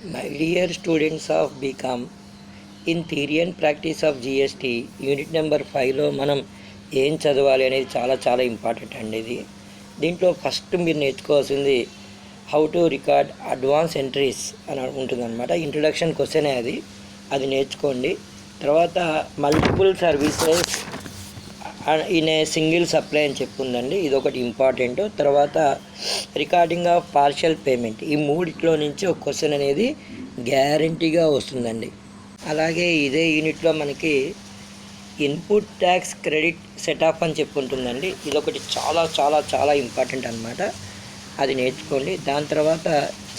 My dear students of BCom, in theory and practice of GST unit number 5లో మనం ఏం చదవాలి అనేది చాలా ఇంపార్టెంట్ అండి. దీంట్లో ఫస్ట్ మీరు నేర్చుకోవాల్సింది how to record advance entries అని ఉంటుందన్నమాట. ఇంట్రొడక్షన్ క్వశ్చనే అది నేర్చుకోండి. తర్వాత multiple services in a single supply అని చెప్పుందండి, ఇది ఒకటి ఇంపార్టెంట్. తర్వాత రికార్డింగ్ ఆఫ్ పార్షియల్ పేమెంట్, ఈ మూడిట్లో నుంచి ఒక క్వశ్చన్ అనేది గ్యారంటీగా వస్తుందండి. అలాగే ఇదే యూనిట్లో మనకి input tax credit set of అని చెప్పుంటుందండి, ఇది ఒకటి చాలా ఇంపార్టెంట్ అనమాట, అది నేర్చుకోండి. దాని తర్వాత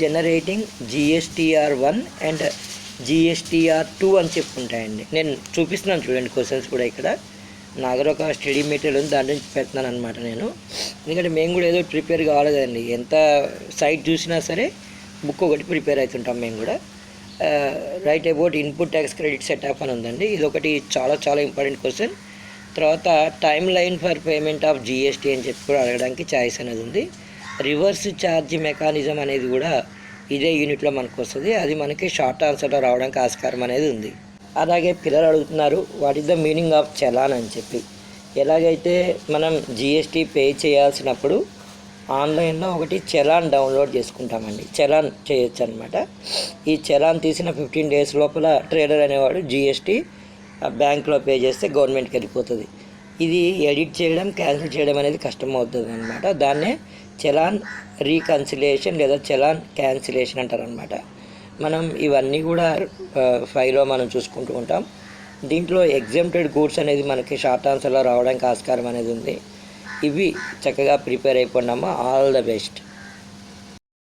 జనరేటింగ్ GSTR1 అండ్ GSTR2 అని చెప్పుంటాయండి. నేను చూపిస్తున్నాను చూడండి క్వశ్చన్స్ కూడా. ఇక్కడ నా దగ్గర ఒక స్టడీ మెటీరియల్ ఉంది, దాని నుంచి పెడుతున్నాను అనమాట నేను. ఎందుకంటే మేము కూడా ఏదో ప్రిపేర్ కావాలి కదండి, ఎంత సైట్ చూసినా సరే బుక్ ఒకటి ప్రిపేర్ అవుతుంటాం మేము కూడా. Write about input tax credit set of అని ఉందండి, ఇది ఒకటి చాలా ఇంపార్టెంట్ క్వశ్చన్. తర్వాత time line for payment of GST అని చెప్పి కూడా అడగడానికి ఛాయిస్ అనేది ఉంది. రివర్స్ ఛార్జ్ మెకానిజం అనేది కూడా ఇదే యూనిట్లో మనకు వస్తుంది, అది మనకి షార్ట్ ఆన్సర్లో రావడానికి ఆస్కారం అనేది ఉంది. అలాగే పిల్లలు అడుగుతున్నారు what is the meaning of challan అని చెప్పి. ఎలాగైతే మనం GST పే చేయాల్సినప్పుడు ఆన్లైన్లో ఒకటి చలాన్ డౌన్లోడ్ చేసుకుంటామండి, చలాన్ చేయొచ్చు అనమాట. ఈ చలాన్ తీసిన 15 days లోపల ట్రేడర్ అనేవాడు GST బ్యాంక్లో పే చేస్తే గవర్నమెంట్కి వెళ్ళిపోతుంది. ఇది ఎడిట్ చేయడం క్యాన్సిల్ చేయడం అనేది కష్టం అవుతుంది అనమాట. దాన్నే చలాన్ రీకన్సిలేషన్ లేదా చలాన్ క్యాన్సిలేషన్ అంటారు అనమాట. మనం ఇవన్నీ కూడా 5లో మనం చూసుకుంటూ ఉంటాం. దీంట్లో ఎగ్జెంప్టెడ్ గూడ్స్ అనేది మనకి షార్ట్ ఆన్సర్లో రావడానికి ఆస్కారం అనేది ఉంది. ఇవి చక్కగా ప్రిపేర్ అయిపోయినామా. All the best.